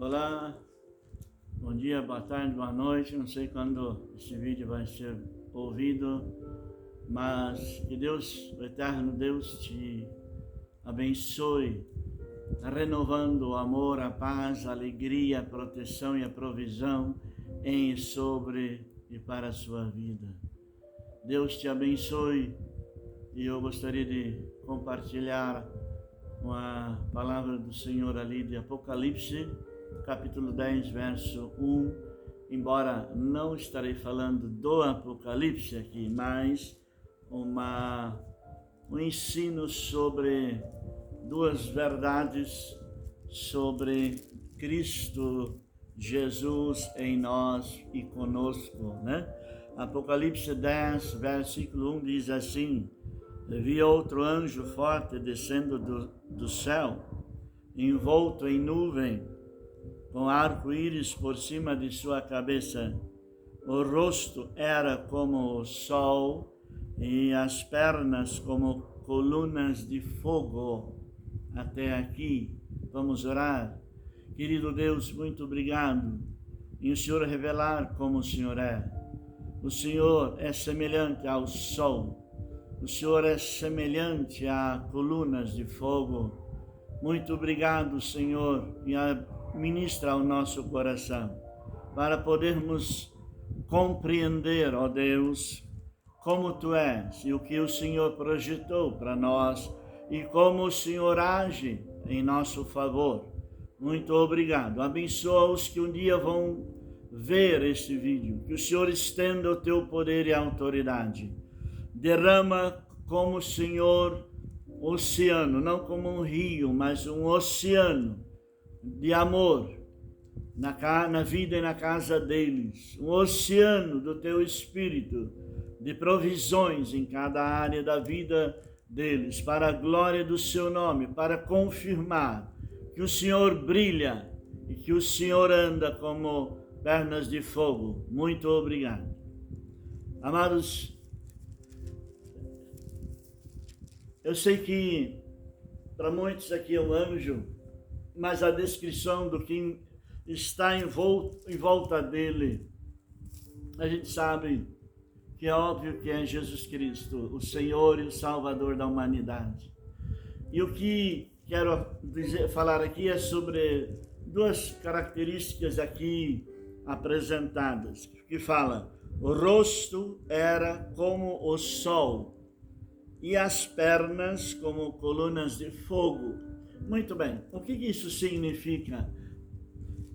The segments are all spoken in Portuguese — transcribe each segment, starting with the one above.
Olá, bom dia, boa tarde, boa noite. Não sei quando esse vídeo vai ser ouvido, mas que Deus, o eterno Deus, te abençoe, renovando o amor, a paz, a alegria, a proteção e a provisão em, sobre e para a sua vida. Deus te abençoe e eu gostaria de compartilhar uma palavra do Senhor ali de Apocalipse, capítulo 10, verso 1, embora não estarei falando do Apocalipse aqui, mas um ensino sobre duas verdades sobre Cristo Jesus em nós e conosco, né? Apocalipse 10, versículo 1 diz assim: vi outro anjo forte descendo do céu, envolto em nuvem, com arco-íris por cima de sua cabeça. O rosto era como o sol e as pernas como colunas de fogo. Até aqui, vamos orar. Querido Deus, muito obrigado em o Senhor revelar como o Senhor é. O Senhor é semelhante ao sol. O Senhor é semelhante a colunas de fogo. Muito obrigado, Senhor, e ministra ao nosso coração, para podermos compreender, ó Deus, como Tu és e o que o Senhor projetou para nós e como o Senhor age em nosso favor. Muito obrigado. Abençoa os que um dia vão ver este vídeo. Que o Senhor estenda o Teu poder e autoridade. Derrama como o Senhor oceano, não como um rio, mas um oceano de amor na vida e na casa deles, um oceano do Teu Espírito, de provisões em cada área da vida deles, para a glória do Seu nome, para confirmar que o Senhor brilha e que o Senhor anda como pernas de fogo. Muito obrigado. Amados, eu sei que para muitos aqui é um anjo, mas a descrição do que está em volta dele, a gente sabe que é óbvio que é Jesus Cristo, o Senhor e o Salvador da humanidade. E o que quero falar aqui é sobre duas características aqui apresentadas, que fala: o rosto era como o sol e as pernas como colunas de fogo. Muito bem, o que isso significa?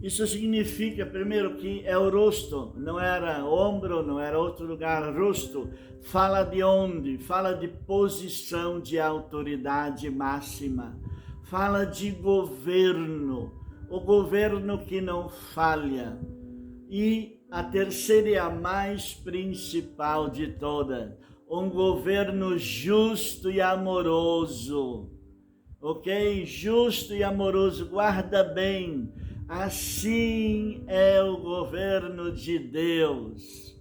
Isso significa, primeiro, que é o rosto, não era ombro, não era outro lugar. Rosto fala de onde? Fala de posição de autoridade máxima, fala de governo, o governo que não falha. E a terceira e a mais principal de todas, um governo justo e amoroso. Ok? Justo e amoroso, guarda bem. Assim é o governo de Deus.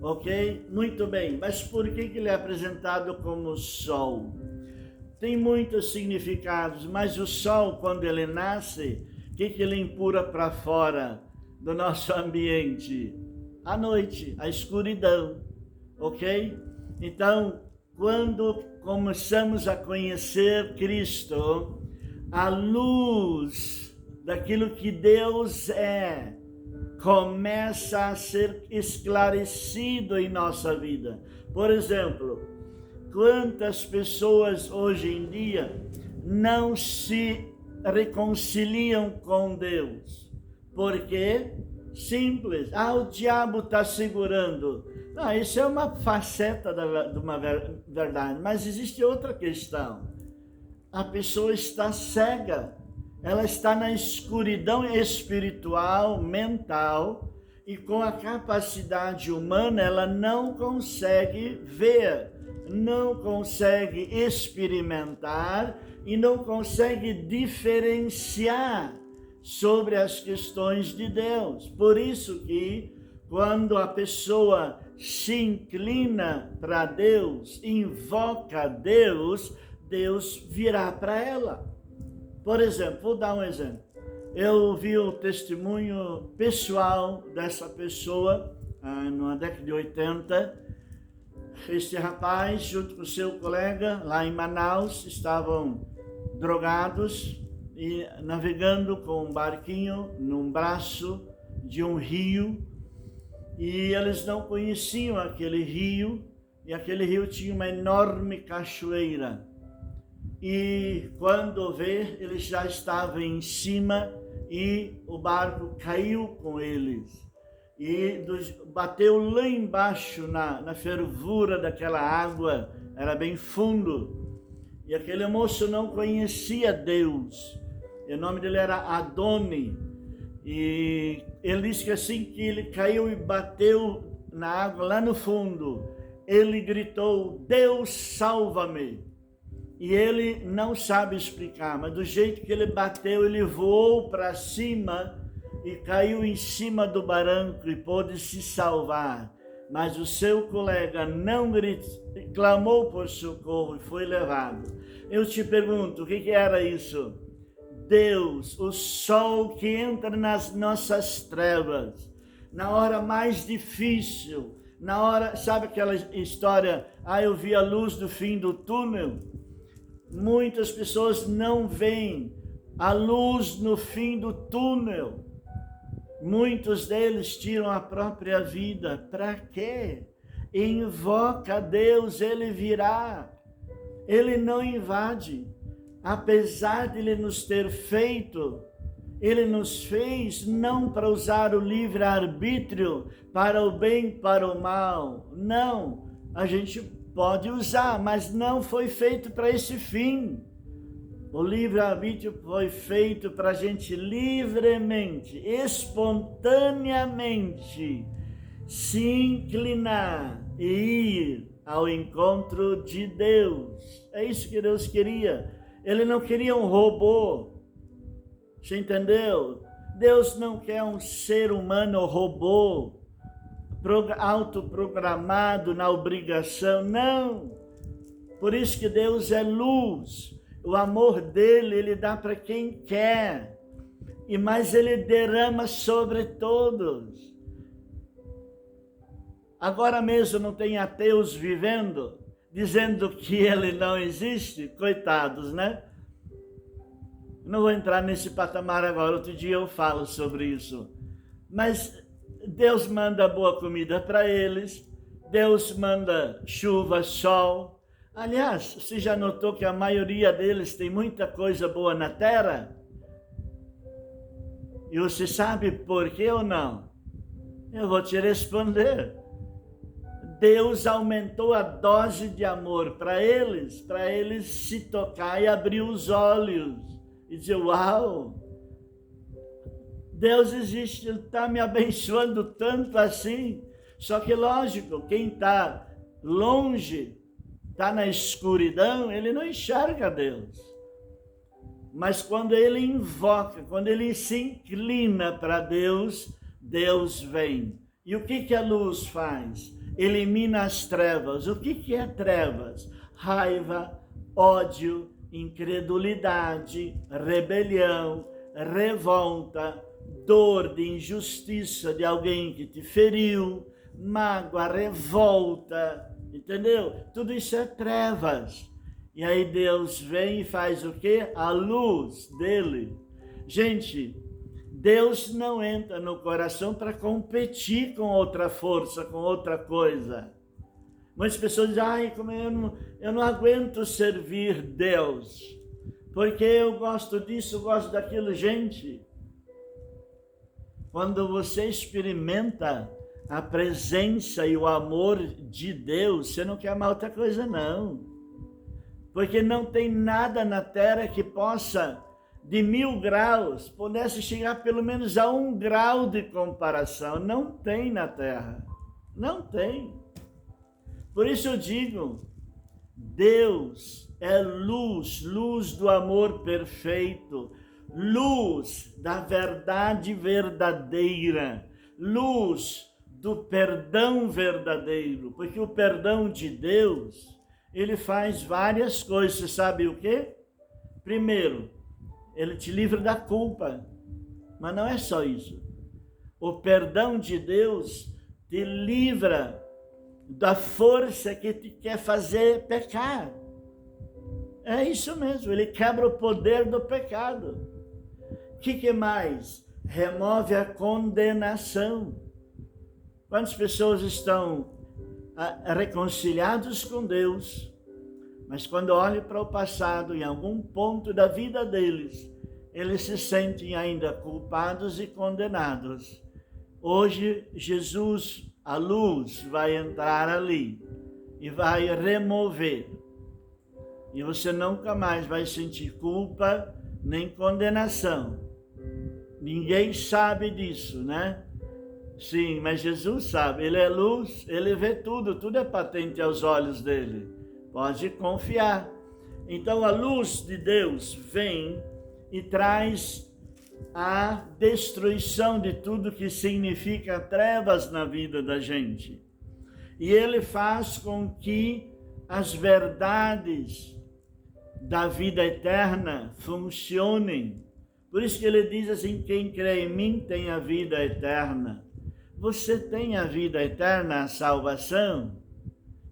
Ok? Muito bem. Mas por que ele é apresentado como sol? Tem muitos significados, mas o sol, quando ele nasce, o que ele empurra para fora do nosso ambiente? A noite, a escuridão. Ok? Então, quando começamos a conhecer Cristo, a luz daquilo que Deus é começa a ser esclarecido em nossa vida. Por exemplo, quantas pessoas hoje em dia não se reconciliam com Deus? Por quê? Simples. O diabo está segurando. Não, isso é uma faceta de uma verdade, mas existe outra questão. A pessoa está cega, ela está na escuridão espiritual, mental, e com a capacidade humana ela não consegue ver, não consegue experimentar e não consegue diferenciar sobre as questões de Deus. Por isso que quando a pessoa se inclina para Deus, invoca Deus, Deus virá para ela. Por exemplo, vou dar um exemplo. Eu vi o testemunho pessoal dessa pessoa, na década de 80. Este rapaz, junto com seu colega, lá em Manaus, estavam drogados e navegando com um barquinho num braço de um rio, e eles não conheciam aquele rio, e aquele rio tinha uma enorme cachoeira. E quando vê, eles já estavam em cima e o barco caiu com eles. E bateu lá embaixo na fervura daquela água, era bem fundo. E aquele moço não conhecia Deus. E o nome dele era Adoni. E ele disse que assim que ele caiu e bateu na água lá no fundo, ele gritou: Deus, salva-me! E ele não sabe explicar, mas do jeito que ele bateu, ele voou para cima e caiu em cima do barranco e pôde se salvar. Mas o seu colega não clamou por socorro e foi levado. Eu te pergunto, o que era isso? Deus, o sol que entra nas nossas trevas, na hora mais difícil, na hora, sabe aquela história, eu vi a luz do fim do túnel? Muitas pessoas não veem a luz no fim do túnel. Muitos deles tiram a própria vida. Para quê? Invoca Deus, Ele virá. Ele não invade. Apesar de Ele nos ter feito, Ele nos fez não para usar o livre-arbítrio para o bem, para o mal. Não, a gente pode usar, mas não foi feito para esse fim. O livre-arbítrio foi feito para a gente livremente, espontaneamente se inclinar e ir ao encontro de Deus. É isso que Deus queria. Ele não queria um robô. Você entendeu? Deus não quer um ser humano robô, autoprogramado na obrigação, não. Por isso que Deus é luz. O amor dele, ele dá para quem quer, mas ele derrama sobre todos. Agora mesmo não tem ateus vivendo, dizendo que ele não existe, coitados, né? Não vou entrar nesse patamar agora, outro dia eu falo sobre isso. Mas Deus manda boa comida para eles, Deus manda chuva, sol. Aliás, você já notou que a maioria deles tem muita coisa boa na terra? E você sabe por quê ou não? Eu vou te responder. Deus aumentou a dose de amor para eles se tocar e abrir os olhos e dizer: uau, Deus existe, Ele está me abençoando tanto assim. Só que lógico, quem está longe, está na escuridão, ele não enxerga Deus. Mas quando ele invoca, quando ele se inclina para Deus, Deus vem. E o que a luz faz? Elimina as trevas. O que é trevas? Raiva, ódio, incredulidade, rebelião, revolta, dor de injustiça de alguém que te feriu, mágoa, revolta, entendeu? Tudo isso é trevas. E aí Deus vem e faz o quê? A luz dele. Gente, Deus não entra no coração para competir com outra força, com outra coisa. Muitas pessoas dizem: como eu não aguento servir Deus, porque eu gosto disso, eu gosto daquilo. Gente, quando você experimenta a presença e o amor de Deus, você não quer mais outra coisa, não. Porque não tem nada na terra que possa, de 1000 graus, pudesse chegar pelo menos a 1 grau de comparação. Não tem na terra. Não tem. Por isso eu digo, Deus é luz, luz do amor perfeito, luz da verdade verdadeira, luz do perdão verdadeiro, porque o perdão de Deus, ele faz várias coisas. Você sabe o quê? Primeiro, ele te livra da culpa. Mas não é só isso. O perdão de Deus te livra da força que te quer fazer pecar. É isso mesmo, ele quebra o poder do pecado. O que mais? Remove a condenação. Quantas pessoas estão reconciliadas com Deus, mas quando olham para o passado, em algum ponto da vida deles, eles se sentem ainda culpados e condenados. Hoje, Jesus, a luz, vai entrar ali e vai remover. E você nunca mais vai sentir culpa nem condenação. Ninguém sabe disso, né? Sim, mas Jesus sabe, ele é luz, ele vê tudo, tudo é patente aos olhos dele. Pode confiar. Então a luz de Deus vem e traz a destruição de tudo que significa trevas na vida da gente. E ele faz com que as verdades da vida eterna funcionem. Por isso que ele diz assim, quem crê em mim tem a vida eterna. Você tem a vida eterna, a salvação?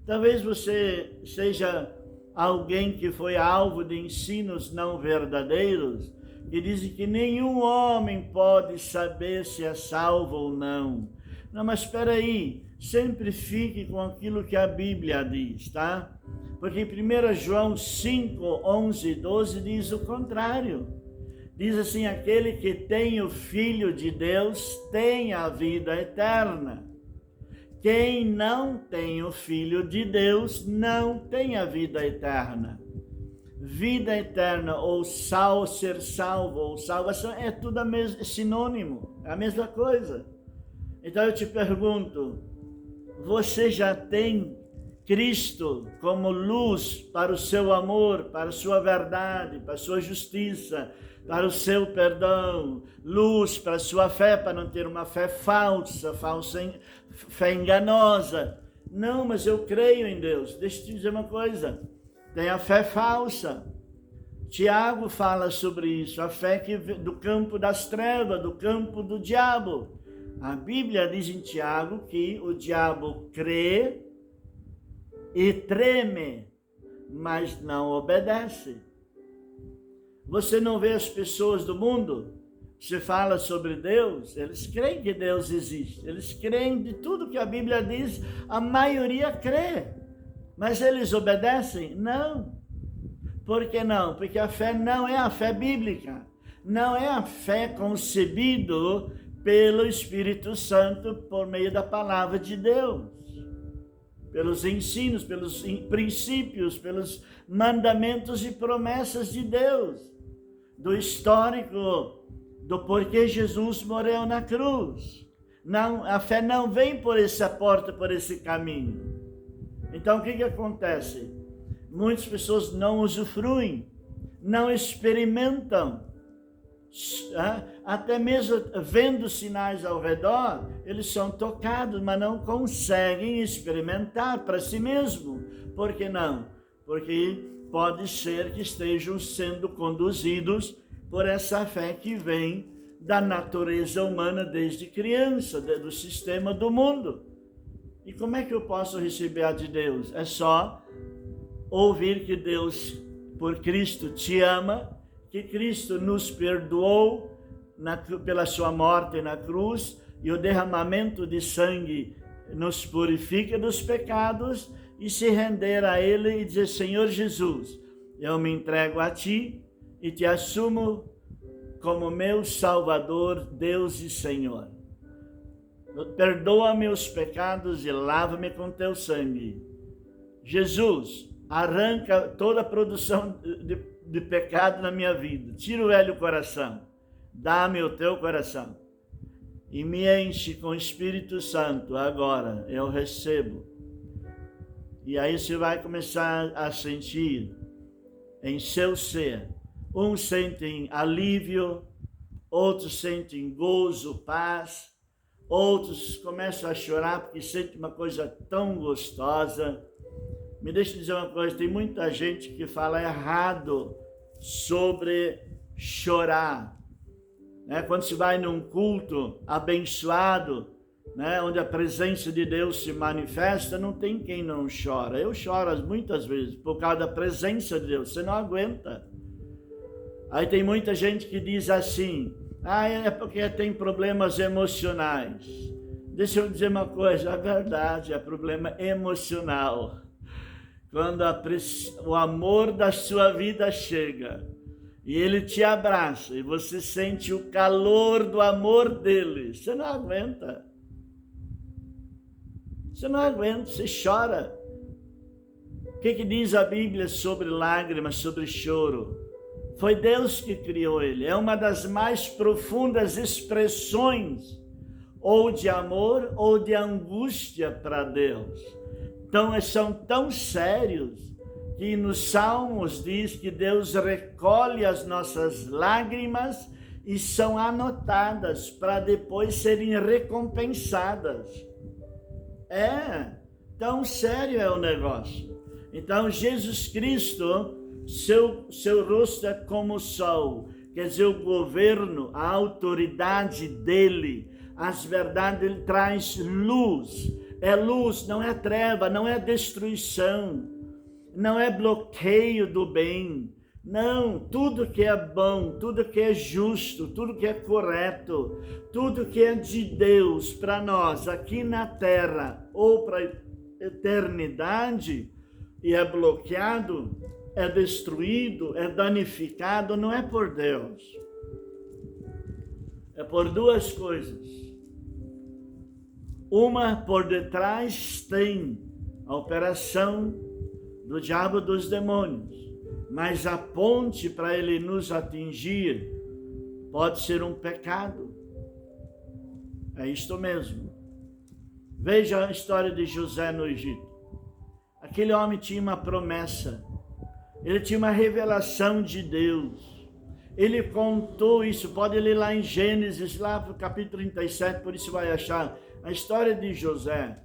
Talvez você seja alguém que foi alvo de ensinos não verdadeiros, que dizem que nenhum homem pode saber se é salvo ou não. Não, mas espera aí, sempre fique com aquilo que a Bíblia diz, tá? Porque em 1 João 5, 11 e 12 diz o contrário. Diz assim, aquele que tem o Filho de Deus tem a vida eterna. Quem não tem o Filho de Deus não tem a vida eterna. Vida eterna ou ser salvo ou salvação é tudo sinônimo, é a mesma coisa. Então eu te pergunto, você já tem Cristo como luz para o seu amor, para a sua verdade, para a sua justiça, para o seu perdão, luz para a sua fé, para não ter uma fé falsa, fé enganosa. Não, mas eu creio em Deus. Deixa eu te dizer uma coisa, tem a fé falsa. Tiago fala sobre isso, a fé do campo das trevas, do campo do diabo. A Bíblia diz em Tiago que o diabo crê e treme, mas não obedece. Você não vê as pessoas do mundo? Se fala sobre Deus, eles creem que Deus existe. Eles creem de tudo que a Bíblia diz, a maioria crê. Mas eles obedecem? Não. Por que não? Porque a fé não é a fé bíblica. Não é a fé concebida pelo Espírito Santo por meio da palavra de Deus. Pelos ensinos, pelos princípios, pelos mandamentos e promessas de Deus. Do histórico, do porquê Jesus morreu na cruz. Não, a fé não vem por essa porta, por esse caminho. Então o que acontece? Muitas pessoas não usufruem, não experimentam. Até mesmo vendo sinais ao redor, eles são tocados, mas não conseguem experimentar para si mesmo. Por que não? Porque pode ser que estejam sendo conduzidos por essa fé que vem da natureza humana desde criança, do sistema do mundo. E como é que eu posso receber a de Deus? É só ouvir que Deus, por Cristo, te ama, que Cristo nos perdoou pela sua morte na cruz, e o derramamento de sangue nos purifica dos pecados, e se render a Ele e dizer, Senhor Jesus, eu me entrego a Ti e Te assumo como meu Salvador, Deus e Senhor. Perdoa meus pecados e lava-me com Teu sangue. Jesus, arranca toda a produção de pecado na minha vida. Tira o velho coração. Dá-me o Teu coração. E me enche com o Espírito Santo agora. Eu recebo. E aí você vai começar a sentir em seu ser. Uns sentem alívio, outros sentem gozo, paz. Outros começam a chorar porque sentem uma coisa tão gostosa. Me deixa dizer uma coisa, tem muita gente que fala errado sobre chorar. né? Quando se vai num culto abençoado, né? Onde a presença de Deus se manifesta, não tem quem não chora. Eu choro muitas vezes por causa da presença de Deus, você não aguenta. Aí tem muita gente que diz assim, é porque tem problemas emocionais. Deixa eu dizer uma coisa, é verdade, é problema emocional. Quando o amor da sua vida chega e ele te abraça e você sente o calor do amor dele, você não aguenta. Você não aguenta, você chora. O que diz a Bíblia sobre lágrimas, sobre choro? Foi Deus que criou ele. É uma das mais profundas expressões ou de amor ou de angústia para Deus. Então, são tão sérios que nos Salmos diz que Deus recolhe as nossas lágrimas e são anotadas para depois serem recompensadas. Tão sério é o negócio. Então, Jesus Cristo, seu rosto é como o sol, quer dizer, o governo, a autoridade dele, as verdades, ele traz luz. É luz, não é treva, não é destruição, não é bloqueio do bem. Não, tudo que é bom, tudo que é justo, tudo que é correto, tudo que é de Deus para nós aqui na terra ou para a eternidade e é bloqueado, é destruído, é danificado, não é por Deus. É por duas coisas. Uma, por detrás tem a operação do diabo dos demônios, mas a ponte para ele nos atingir pode ser um pecado. É isto mesmo. Veja a história de José no Egito. Aquele homem tinha uma promessa, ele tinha uma revelação de Deus. Ele contou isso, pode ler lá em Gênesis, lá no capítulo 37, por isso vai achar a história de José,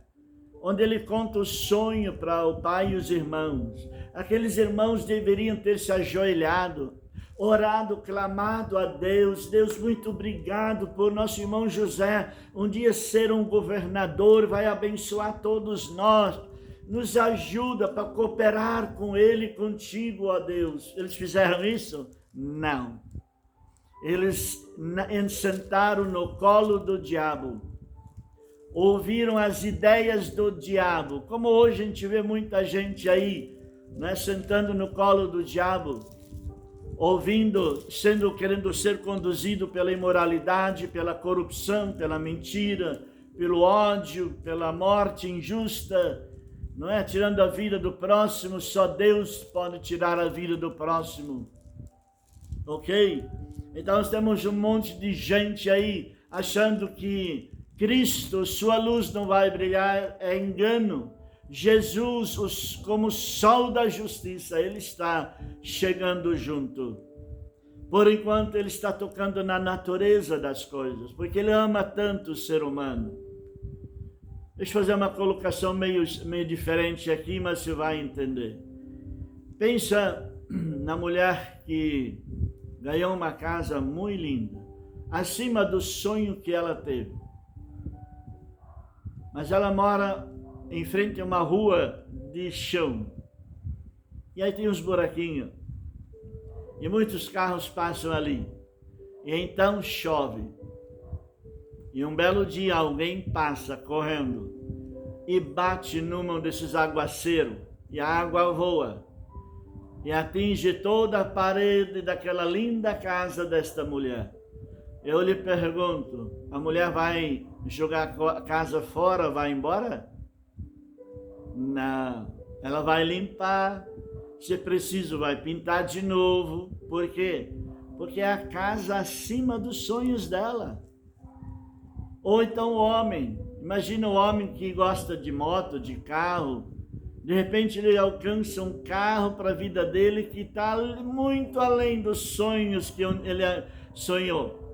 onde ele conta o sonho para o pai e os irmãos. Aqueles irmãos deveriam ter se ajoelhado, orado, clamado a Deus. Deus, muito obrigado por nosso irmão José um dia ser um governador, vai abençoar todos nós. Nos ajuda para cooperar com ele e contigo, ó Deus. Eles fizeram isso? Não. Eles sentaram no colo do diabo. Ouviram as ideias do diabo. Como hoje a gente vê muita gente aí, né, sentando no colo do diabo, ouvindo, querendo ser conduzido pela imoralidade, pela corrupção, pela mentira, pelo ódio, pela morte injusta, não é? Tirando a vida do próximo, só Deus pode tirar a vida do próximo. Ok? Então nós temos um monte de gente aí achando que Cristo, sua luz não vai brilhar, é engano. Jesus, como sol da justiça, ele está chegando junto. Por enquanto ele está tocando na natureza das coisas, porque ele ama tanto o ser humano. Deixa eu fazer uma colocação meio diferente aqui, mas você vai entender. Pensa na mulher que ganhou uma casa muito linda, acima do sonho que ela teve. Mas ela mora em frente a uma rua de chão. E aí tem uns buraquinhos. E muitos carros passam ali. E então chove. E um belo dia alguém passa correndo e bate num desses aguaceiros. E a água voa. E atinge toda a parede daquela linda casa desta mulher. Eu lhe pergunto, a mulher vai jogar a casa fora, vai embora? Não, ela vai limpar, se preciso vai pintar de novo. Por quê? Porque é a casa acima dos sonhos dela. Ou então o homem, imagina o homem que gosta de moto, de carro, de repente ele alcança um carro para a vida dele que está muito além dos sonhos que ele sonhou.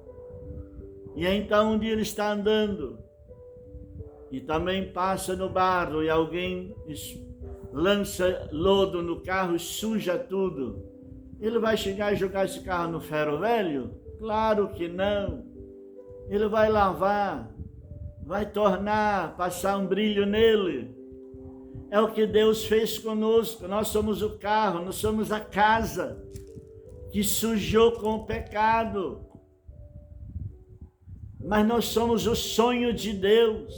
E então um dia ele está andando e também passa no barro e alguém lança lodo no carro e suja tudo. Ele vai chegar e jogar esse carro no ferro velho? Claro que não. Ele vai lavar, vai tornar, passar um brilho nele. É o que Deus fez conosco. Nós somos o carro, nós somos a casa que sujou com o pecado. Mas nós somos o sonho de Deus.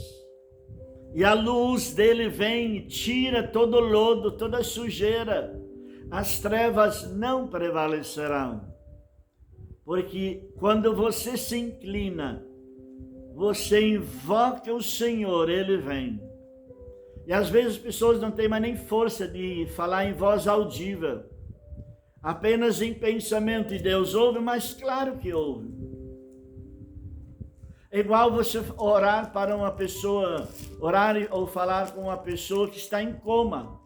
E a luz dele vem e tira todo o lodo, toda a sujeira. As trevas não prevalecerão. Porque quando você se inclina, você invoca o Senhor, ele vem. E às vezes as pessoas não têm mais nem força de falar em voz audível. Apenas em pensamento. E Deus ouve, mas claro que ouve. É igual você orar para uma pessoa, orar ou falar com uma pessoa que está em coma.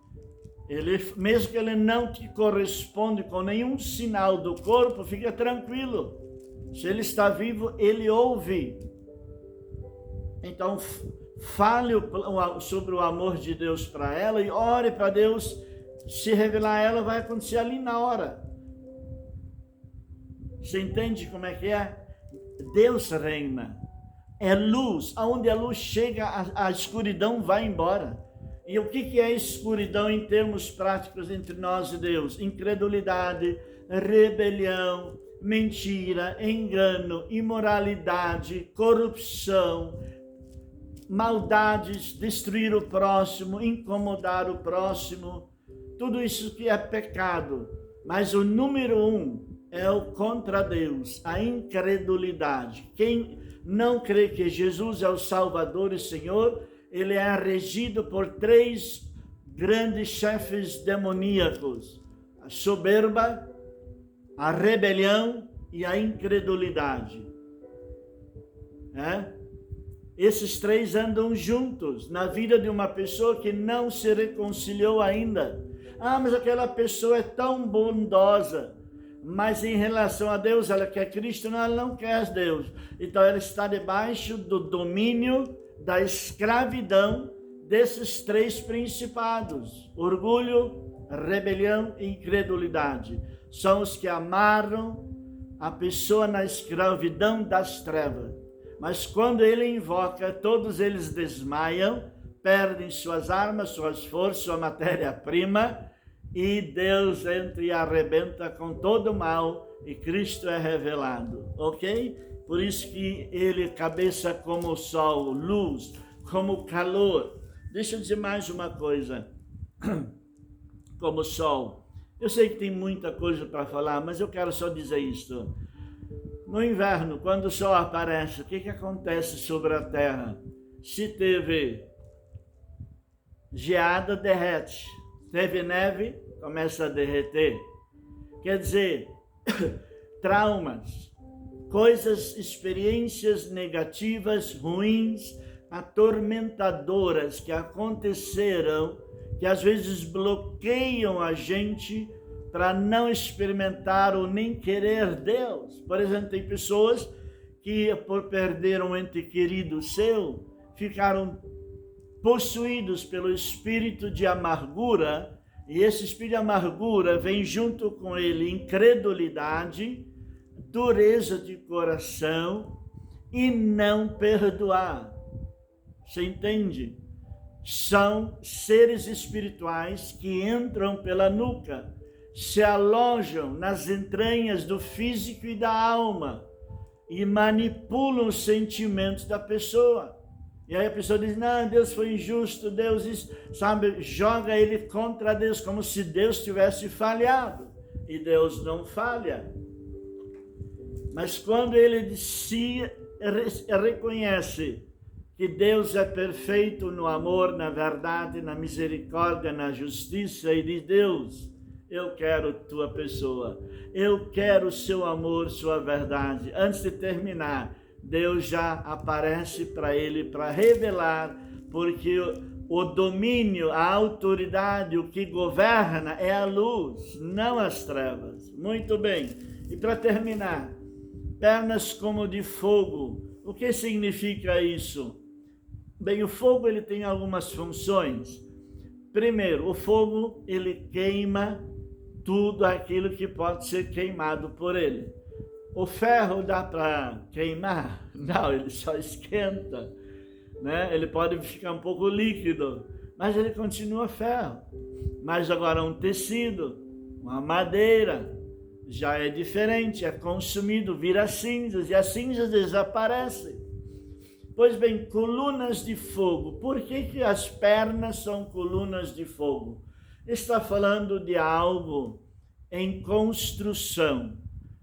Mesmo que ele não te corresponde com nenhum sinal do corpo, fica tranquilo. Se ele está vivo, ele ouve. Então, fale sobre o amor de Deus para ela e ore para Deus se revelar a ela, vai acontecer ali na hora. Você entende como é que é? Deus reina. É luz. Aonde a luz chega, a escuridão vai embora. E o que é escuridão em termos práticos entre nós e Deus? Incredulidade, rebelião, mentira, engano, imoralidade, corrupção, maldades, destruir o próximo, incomodar o próximo. Tudo isso que é pecado. Mas o número 1 é o contra Deus, a incredulidade. Quem não crê que Jesus é o Salvador e Senhor, ele é regido por 3 grandes chefes demoníacos: a soberba, a rebelião e a incredulidade. Esses 3 andam juntos na vida de uma pessoa que não se reconciliou ainda. Mas aquela pessoa é tão bondosa. Mas em relação a Deus, ela quer Cristo, ela não quer Deus. Então ela está debaixo do domínio da escravidão desses 3 principados: orgulho, rebelião e incredulidade. São os que amarram a pessoa na escravidão das trevas. Mas quando ele invoca, todos eles desmaiam, perdem suas armas, suas forças, sua matéria-prima, e Deus entra e arrebenta com todo o mal, e Cristo é revelado, ok? Por isso que ele cabeça como o sol, luz, como calor. Deixa eu dizer mais uma coisa, como o sol. Eu sei que tem muita coisa para falar, mas eu quero só dizer isto. No inverno, quando o sol aparece, o que acontece sobre a terra? Se teve geada, derrete. Teve neve, começa a derreter. Quer dizer, traumas, coisas, experiências negativas, ruins, atormentadoras que aconteceram, que às vezes bloqueiam a gente para não experimentar ou nem querer Deus. Por exemplo, tem pessoas que, por perder um ente querido seu, ficaram possuídos pelo espírito de amargura, e esse espírito de amargura vem junto com ele incredulidade, dureza de coração e não perdoar. Você entende? São seres espirituais que entram pela nuca, se alojam nas entranhas do físico e da alma e manipulam os sentimentos da pessoa. E aí a pessoa diz: não, Deus foi injusto, Deus isso, sabe, joga ele contra Deus, como se Deus tivesse falhado. E Deus não falha. Mas quando ele se reconhece que Deus é perfeito no amor, na verdade, na misericórdia, na justiça, e diz: Deus, eu quero tua pessoa, eu quero o seu amor, sua verdade. Antes de terminar, Deus já aparece para ele para revelar, porque o domínio, a autoridade, o que governa é a luz, não as trevas. Muito bem. E para terminar, pernas como de fogo. O que significa isso? Bem, o fogo ele tem algumas funções. Primeiro, o fogo ele queima tudo aquilo que pode ser queimado por ele. O ferro dá para queimar? Não, ele só esquenta, né? Ele pode ficar um pouco líquido, mas ele continua ferro. Mas agora um tecido, uma madeira, já é diferente, é consumido, vira cinzas, e as cinzas desaparecem. Pois bem, colunas de fogo. Por que as pernas são colunas de fogo? Está falando de algo em construção,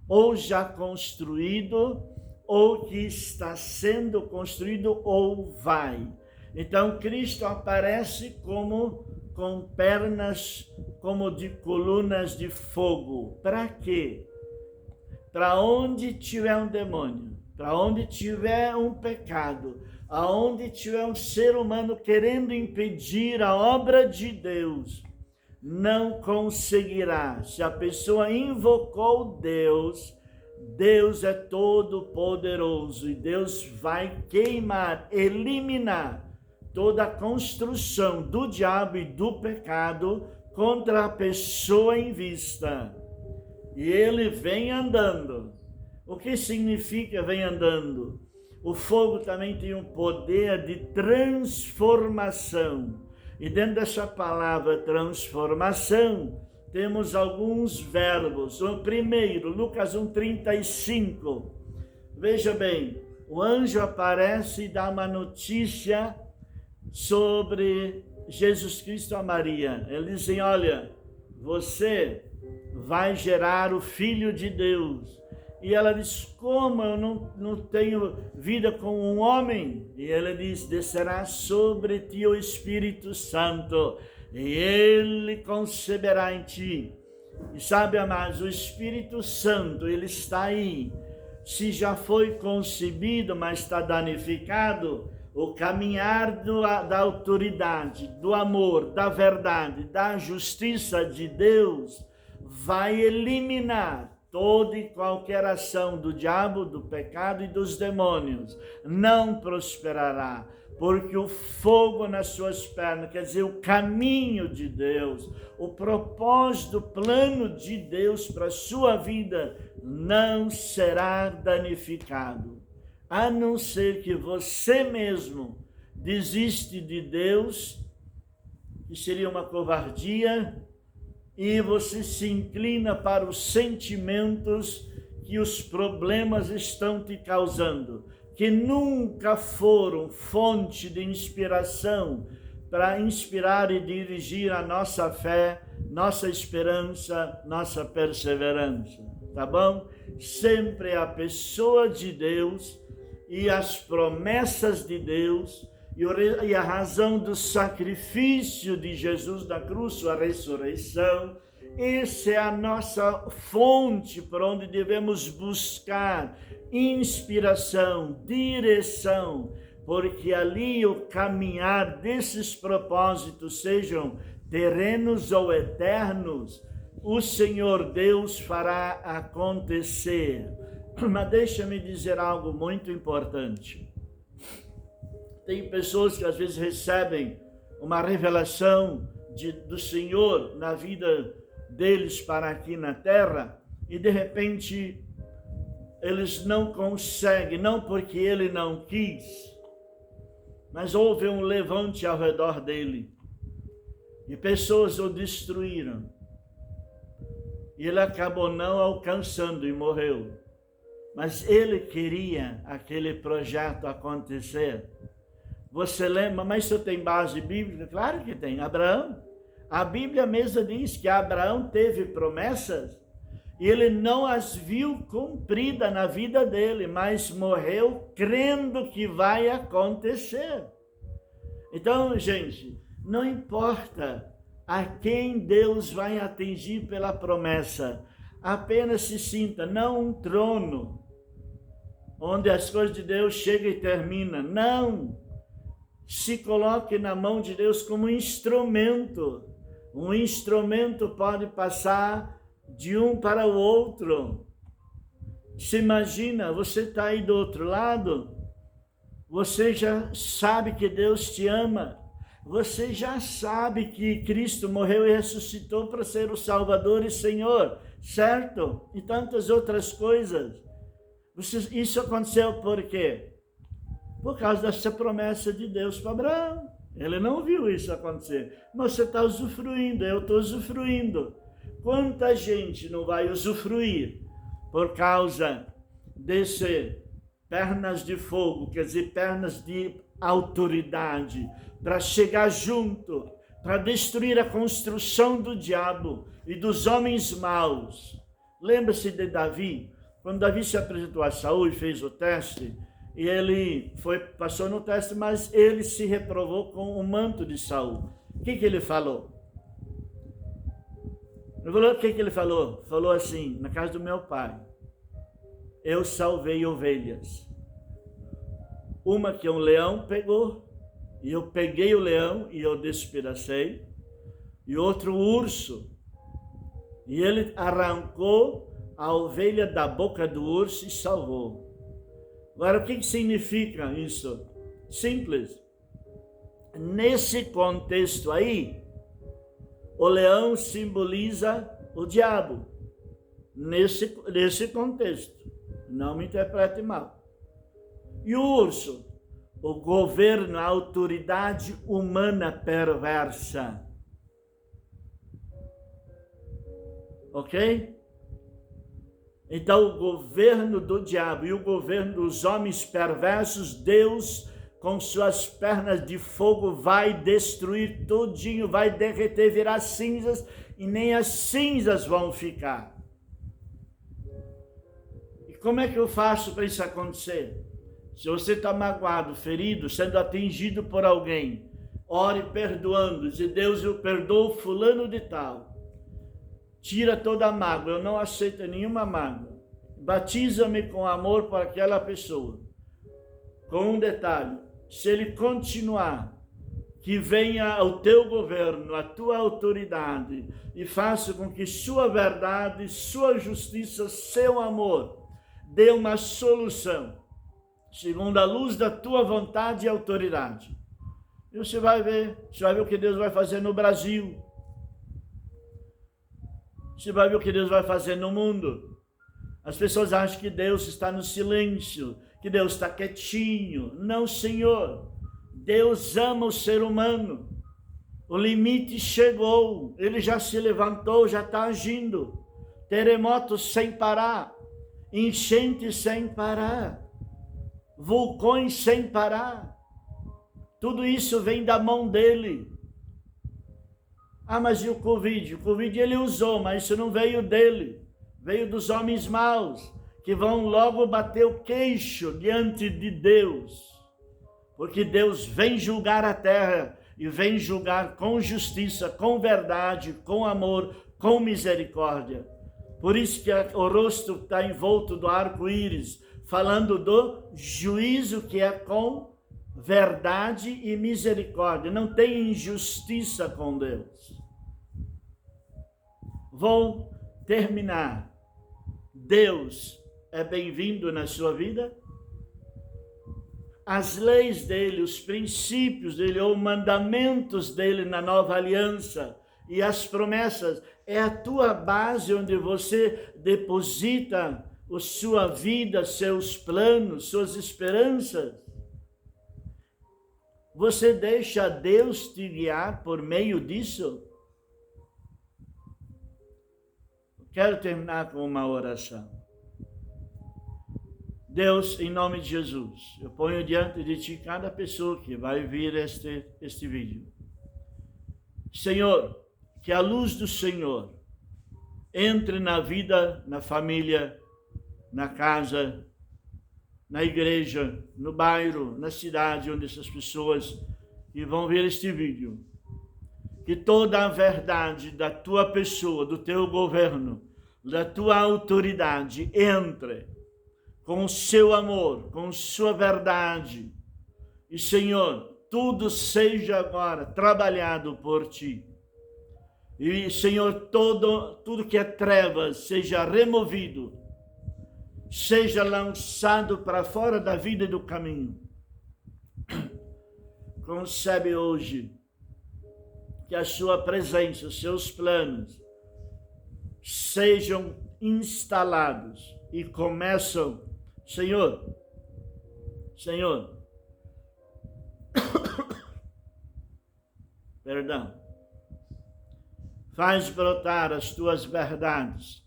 ou já construído, ou que está sendo construído, ou vai. Então, Cristo aparece como com pernas como de colunas de fogo. Para quê? Para onde tiver um demônio, para onde tiver um pecado, aonde tiver um ser humano querendo impedir a obra de Deus, não conseguirá. Se a pessoa invocou Deus, Deus é todo poderoso e Deus vai queimar, eliminar toda a construção do diabo e do pecado contra a pessoa em vista. E ele vem andando. O que significa vem andando? O fogo também tem um poder de transformação. E dentro dessa palavra transformação, temos alguns verbos. O primeiro, Lucas 1,35. Veja bem, o anjo aparece e dá uma notícia sobre Jesus Cristo a Maria. Eles dizem, olha, você vai gerar o Filho de Deus. E ela diz, como eu não tenho vida com um homem? E ele diz, descerá sobre ti o Espírito Santo, e ele conceberá em ti. E sabe, amados, o Espírito Santo, ele está aí. Se já foi concebido, mas está danificado, o caminhar da autoridade, do amor, da verdade, da justiça de Deus, vai eliminar toda e qualquer ação do diabo, do pecado e dos demônios. Não prosperará, porque o fogo nas suas pernas, quer dizer, o caminho de Deus, o propósito, o plano de Deus para a sua vida não será danificado. A não ser que você mesmo desiste de Deus, que seria uma covardia, e você se inclina para os sentimentos que os problemas estão te causando, que nunca foram fonte de inspiração para inspirar e dirigir a nossa fé, nossa esperança, nossa perseverança, tá bom? Sempre a pessoa de Deus e as promessas de Deus e a razão do sacrifício de Jesus na cruz, sua ressurreição, essa é a nossa fonte por onde devemos buscar inspiração, direção, porque ali o caminhar desses propósitos, sejam terrenos ou eternos, o Senhor Deus fará acontecer. Mas deixa-me dizer algo muito importante. Tem pessoas que às vezes recebem uma revelação do Senhor na vida deles para aqui na terra e de repente eles não conseguem, não porque ele não quis, mas houve um levante ao redor dele e pessoas o destruíram e ele acabou não alcançando e morreu. Mas ele queria aquele projeto acontecer. Você lembra, mas isso tem base bíblica? Claro que tem. Abraão, a Bíblia mesma diz que Abraão teve promessas e ele não as viu cumpridas na vida dele, mas morreu crendo que vai acontecer. Então, gente, não importa a quem Deus vai atingir pela promessa, apenas se sinta, não um trono, onde as coisas de Deus chegam e terminam, não. Se coloque na mão de Deus como um instrumento. Um instrumento pode passar de um para o outro. Se imagina, você está aí do outro lado, você já sabe que Deus te ama, você já sabe que Cristo morreu e ressuscitou para ser o Salvador e Senhor, certo? E tantas outras coisas. Isso aconteceu por quê? Por causa dessa promessa de Deus para Abraão. Ele não viu isso acontecer. Mas você está usufruindo, eu estou usufruindo. Quanta gente não vai usufruir por causa desse pernas de fogo, quer dizer, pernas de autoridade, para chegar junto, para destruir a construção do diabo e dos homens maus. Lembra-se de Davi? Quando Davi se apresentou a Saul e fez o teste, e ele passou no teste, mas ele se reprovou com o manto de Saul. O que ele falou? O que ele falou? Falou assim, na casa do meu pai, eu salvei ovelhas. Uma que um leão pegou, e eu peguei o leão e eu despedacei, e outro urso, e ele arrancou a ovelha da boca do urso e salvou. Agora, o que significa isso? Simples. Nesse contexto aí, o leão simboliza o diabo. Nesse contexto. Não me interprete mal. E o urso? O governo, a autoridade humana perversa. Ok? Então, o governo do diabo e o governo dos homens perversos, Deus, com suas pernas de fogo, vai destruir tudinho, vai derreter, virar cinzas, e nem as cinzas vão ficar. E como é que eu faço para isso acontecer? Se você está magoado, ferido, sendo atingido por alguém, ore perdoando, se Deus eu perdoo fulano de tal. Tira toda a mágoa, eu não aceito nenhuma mágoa. Batiza-me com amor para aquela pessoa. Com um detalhe, se ele continuar, que venha o teu governo, a tua autoridade, e faça com que sua verdade, sua justiça, seu amor, dê uma solução, segundo a luz da tua vontade e autoridade. E você vai ver o que Deus vai fazer no Brasil. Você vai ver o que Deus vai fazer no mundo. As pessoas acham que Deus está no silêncio, que Deus está quietinho. Não, Senhor. Deus ama o ser humano. O limite chegou. Ele já se levantou, já está agindo. Terremotos sem parar. Enchentes sem parar. Vulcões sem parar. Tudo isso vem da mão dele. Ah, mas e o Covid? O Covid ele usou, mas isso não veio dele. Veio dos homens maus, que vão logo bater o queixo diante de Deus. Porque Deus vem julgar a terra e vem julgar com justiça, com verdade, com amor, com misericórdia. Por isso que o rosto está envolto do arco-íris, falando do juízo que é com verdade e misericórdia. Não tem injustiça com Deus. Vou terminar. Deus é bem-vindo na sua vida? As leis dele, os princípios dele, ou mandamentos dele na nova aliança e as promessas, é a tua base onde você deposita a sua vida, seus planos, suas esperanças? Você deixa Deus te guiar por meio disso? Quero terminar com uma oração. Deus, em nome de Jesus, eu ponho diante de Ti cada pessoa que vai vir este vídeo. Senhor, que a luz do Senhor entre na vida, na família, na casa, na igreja, no bairro, na cidade onde essas pessoas que vão ver este vídeo. Que toda a verdade da Tua pessoa, do Teu governo, da Tua autoridade entre com o seu amor, com sua verdade. E, Senhor, tudo seja agora trabalhado por Ti. E, Senhor, tudo que é trevas seja removido, seja lançado para fora da vida e do caminho. Concebe hoje que a sua presença, os seus planos sejam instalados e começam Senhor, perdão, faz brotar as tuas verdades,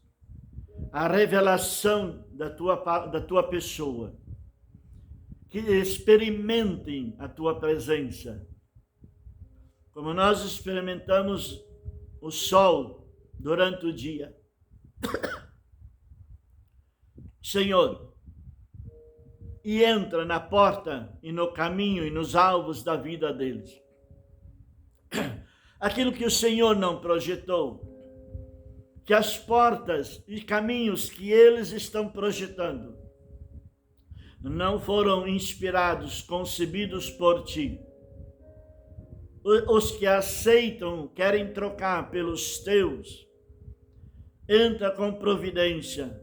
a revelação da tua pessoa, que experimentem a tua presença, como nós experimentamos o sol durante o dia. Senhor, e entra na porta e no caminho e nos alvos da vida deles. Aquilo que o Senhor não projetou, que as portas e caminhos que eles estão projetando não foram inspirados, concebidos por ti. Os que aceitam, querem trocar pelos teus, entra com providência,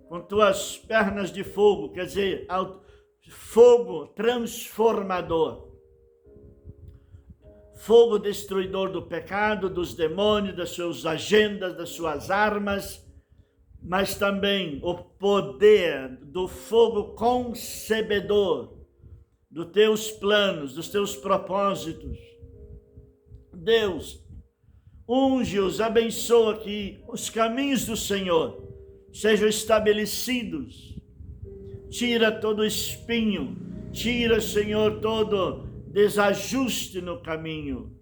com tuas pernas de fogo, quer dizer, fogo transformador, fogo destruidor do pecado, dos demônios, das suas agendas, das suas armas, mas também o poder do fogo concebedor dos teus planos, dos teus propósitos. Deus, unge-os, abençoa que os caminhos do Senhor sejam estabelecidos. Tira todo espinho, tira, Senhor, todo desajuste no caminho.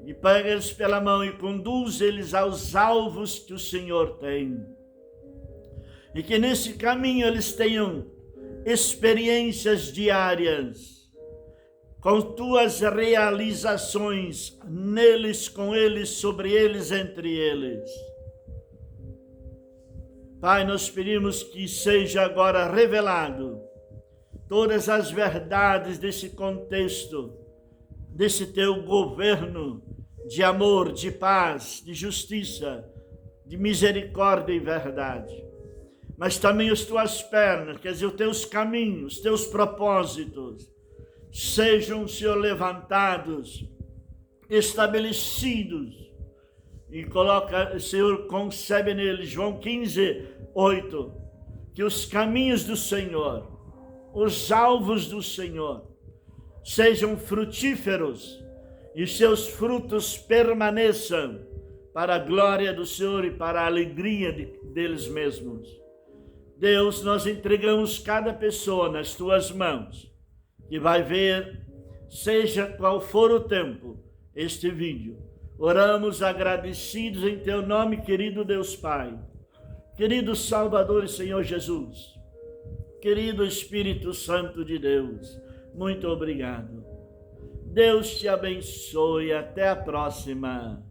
E pega eles pela mão e conduz eles aos alvos que o Senhor tem. E que nesse caminho eles tenham experiências diárias, com tuas realizações neles, com eles, sobre eles, entre eles. Pai, nós pedimos que seja agora revelado todas as verdades desse contexto, desse teu governo de amor, de paz, de justiça, de misericórdia e verdade. Mas também as tuas pernas, quer dizer, os teus caminhos, os teus propósitos, sejam, Senhor, levantados, estabelecidos, e coloca, Senhor, concebe neles, João 15:8, que os caminhos do Senhor, os alvos do Senhor, sejam frutíferos e seus frutos permaneçam para a glória do Senhor e para a alegria deles mesmos. Deus, nós entregamos cada pessoa nas tuas mãos, que vai ver, seja qual for o tempo, este vídeo. Oramos agradecidos em teu nome, querido Deus Pai, querido Salvador e Senhor Jesus, querido Espírito Santo de Deus, muito obrigado. Deus te abençoe, até a próxima.